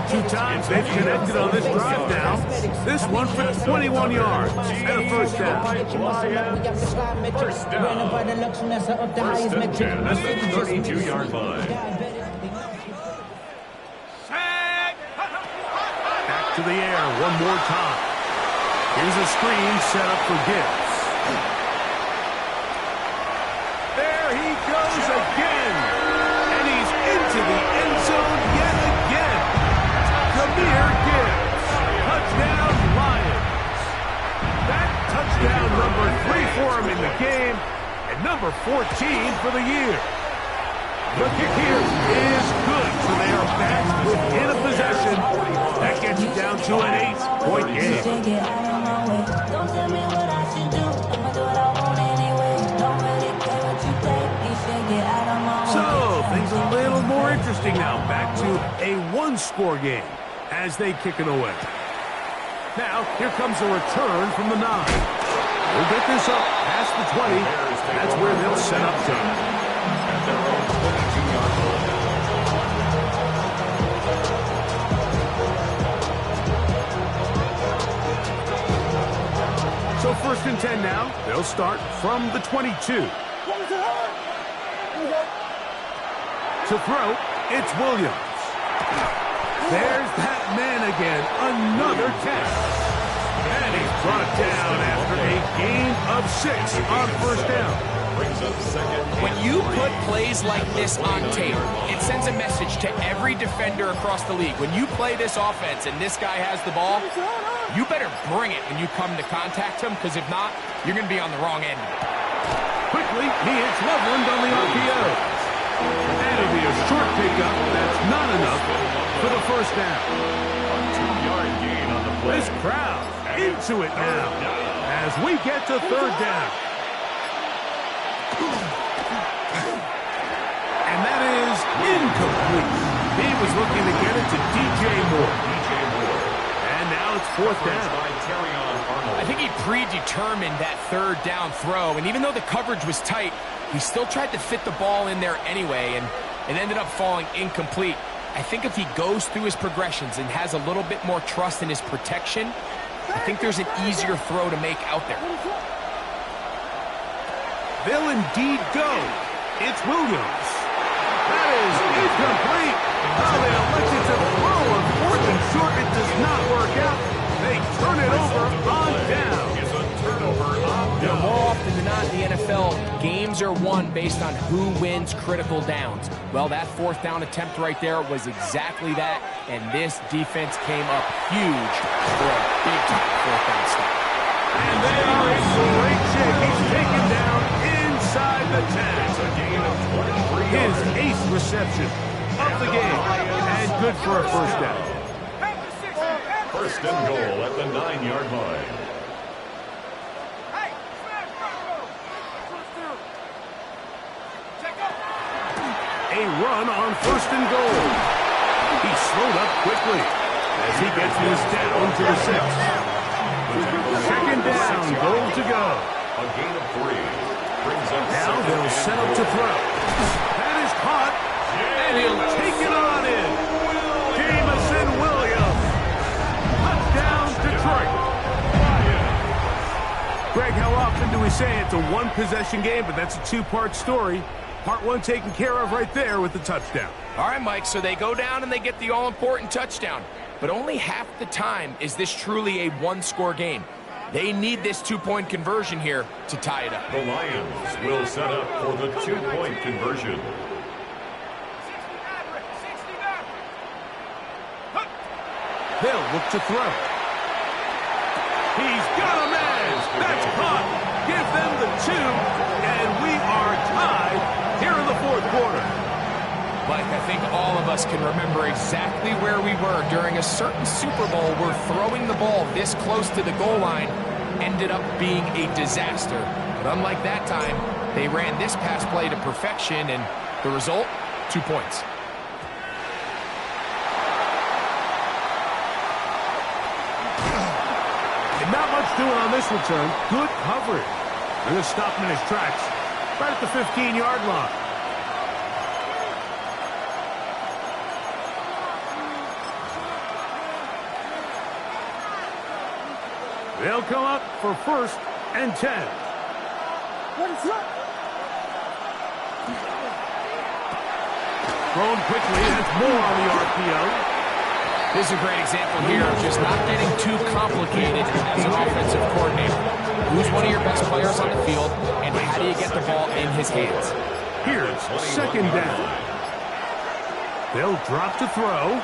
2 times they've connected on this drive now. This one for 21 yards and a first down. First down. First and 10 at the 32-yard line. Back to the air one more time. Here's a screen set up for Gibbs. There he goes again. And he's into the end zone yet again. Jahmyr Gibbs. Touchdown, Lions. That touchdown number 3 for him in the game, and number 14 for the year. The kick here is good, so they are back within a possession. That gets it down to an 8-point game. So, things a little more interesting now. Back to a 1-score game as they kick it away. Now, here comes a return from the 9. We'll get this up past the 20. That's where they'll set up shop. At their own 22-yard line. So first and 10 now. They'll start from the 22. To throw, it's Williams. There's that man again. Another catch. And he's brought down after a gain of 6 on first down. Brings up second. When you put plays like this on tape, it sends a message to every defender across the league. When you play this offense and this guy has the ball, you better bring it when you come to contact him, because if not, you're going to be on the wrong end of it. Quickly, he hits Loveland on the RPO. And it'll be a short pickup. That's not enough for the first down. A 2-yard gain on the play. This crowd into it now as we get to third down. And that is incomplete. He was looking to get it to DJ Moore. And now it's fourth down. I think he predetermined that third down throw, and even though the coverage was tight, he still tried to fit the ball in there anyway, and it ended up falling incomplete. I think if he goes through his progressions and has a little bit more trust in his protection, I think there's an easier throw to make out there. They'll indeed go. It's Williams. That is incomplete. Oh, they elected to throw on fourth and short. It does not work out. They turn it over on down. It's a turnover on You know, down. more often than not in the NFL, games are won based on who wins critical downs. Well, that fourth down attempt right there was exactly that, and this defense came up huge for a big-time fourth down stop. And they are in great shape. He's taken down inside the 10. It's a gain of 23 His yards. 8th reception of the game, and good for a first down. First and goal at the 9-yard line. A run on first and goal. He slowed up quickly as he gets this down to the 6. Second down, goal to go. A gain of 3. Brings up Now second they'll and set up to throw. That is caught, and he'll take it on in. Jameson Williams. Touchdown, Detroit. Greg, how often do we say it's a one-possession game, but that's a two-part story? Part one taken care of right there with the touchdown. All right, Mike, so they go down and they get the all-important touchdown. But only half the time is this truly a one-score game. They need this two-point conversion here to tie it up. The Lions will set up for the two-point conversion. They'll look to throw. He's got a man. That's caught. Give them the 2, and we are tied here in the fourth quarter. Mike, I think all of us can remember exactly where we were during a certain Super Bowl where throwing the ball this close to the goal line ended up being a disaster. But unlike that time, they ran this pass play to perfection, and the result, 2 points. Not much doing on this return. Good coverage. They're going to stop him in his tracks right at the 15-yard line. They'll come up for 1st and 10. Thrown quickly. That's more on the RPO. This is a great example here of just not getting too complicated as an offensive coordinator. Who's one of your best players on the field, and how do you get the ball in his hands? Here's 2nd down. They'll drop to throw.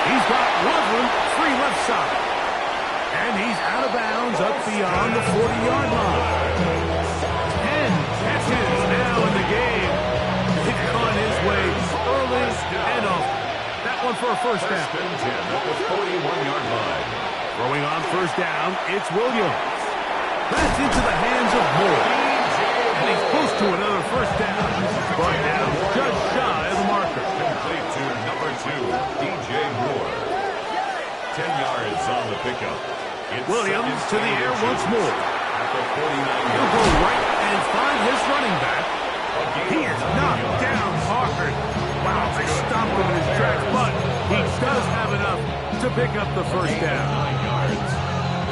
He's got Loveland free left side. And he's out of bounds up beyond the 40-yard line. 10 catches now in the game. They've gone his way early and often. That one for a 1st down. First and 10 at the 41-yard line. Throwing on 1st down, it's Williams. That's into the hands of Moore. And he's close to another 1st down. Brought down just shy of the marker. Complete to number 2, DJ Moore. 10 yards on the pickup. It's Williams to the air once more. At the 49-yard He'll go right and find his running back. He is knocked down hard. Wow, they stopped him in his tracks, but he does have enough to pick up the 1st down.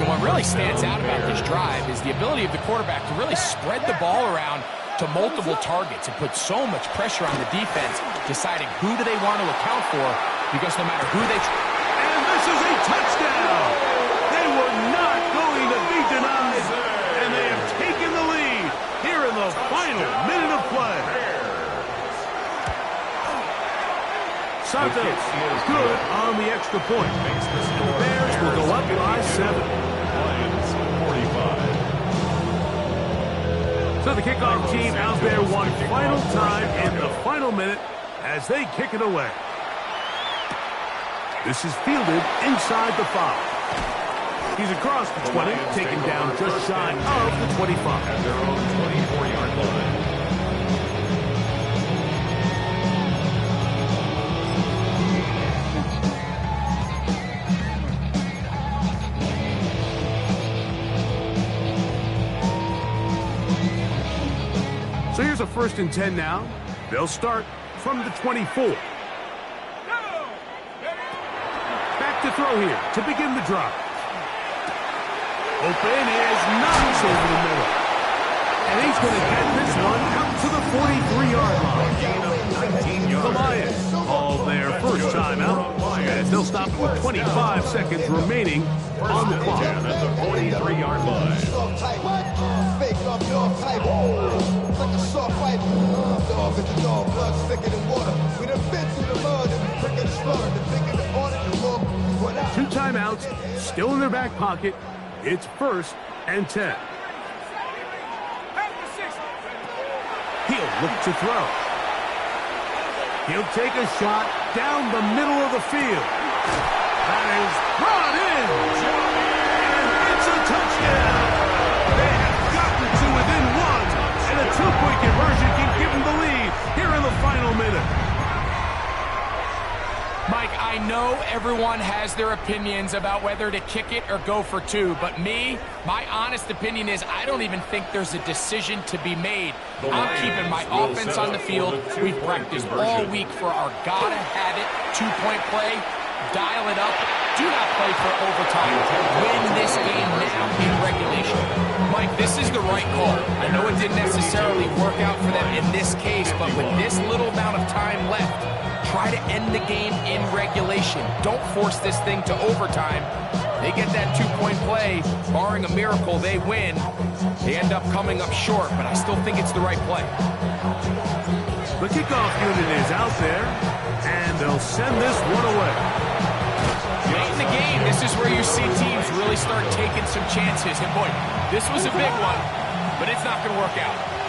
And what really stands out about this drive is the ability of the quarterback to really spread the ball around to multiple targets and put so much pressure on the defense, deciding who do they want to account for, because no matter who they... And this is a touchdown! They were not going to be denied, and they have taken the lead here in the final minute of play. Santos good on the extra point. The Bears will go up by 7. Lions 45. So the kickoff team out there one final time in the final minute as they kick it away. This is fielded inside the 5. He's across the 20, taken down just shy of the 25. At their own 24-yard line. So here's a 1st and 10 now. They'll start from the 24. Back to throw here to begin the drive. Open is Knox over the middle. And he's going to get this one out to the 43-yard line. The Lions call their first timeout, as they'll stop it with 25 seconds remaining on the clock. At the 43-yard line. Fake up dog type. Like a soft fight. Dog is the dog, blood thicker than water. We done been through the mud and we prick of the slaughter. The bigger the order, the more we run out. 2 timeouts still in their back pocket. It's 1st and 10. He'll look to throw. He'll take a shot down the middle of the field. That is brought in. And it's a touchdown. They have gotten to within 1, and a 2-point conversion can give them the lead here in the final minute. Mike, I know everyone has their opinions about whether to kick it or go for 2, but my honest opinion is I don't even think there's a decision to be made. I'm keeping my offense on the field. We've practiced all week for our gotta-have-it 2-point play. Dial it up. Do not play for overtime. Win this game now in regulation. Mike, Mike, this is the right call. I know it didn't necessarily work out for them in this case, but with this little amount of time left, try to end the game in regulation. Don't force this thing to overtime. They get that 2-point play. Barring a miracle, they win. They end up coming up short, but I still think it's the right play. The kickoff unit is out there, and they'll send this one away. Late in the game, this is where you see teams really start taking some chances. And boy, this was a big one, but it's not going to work out.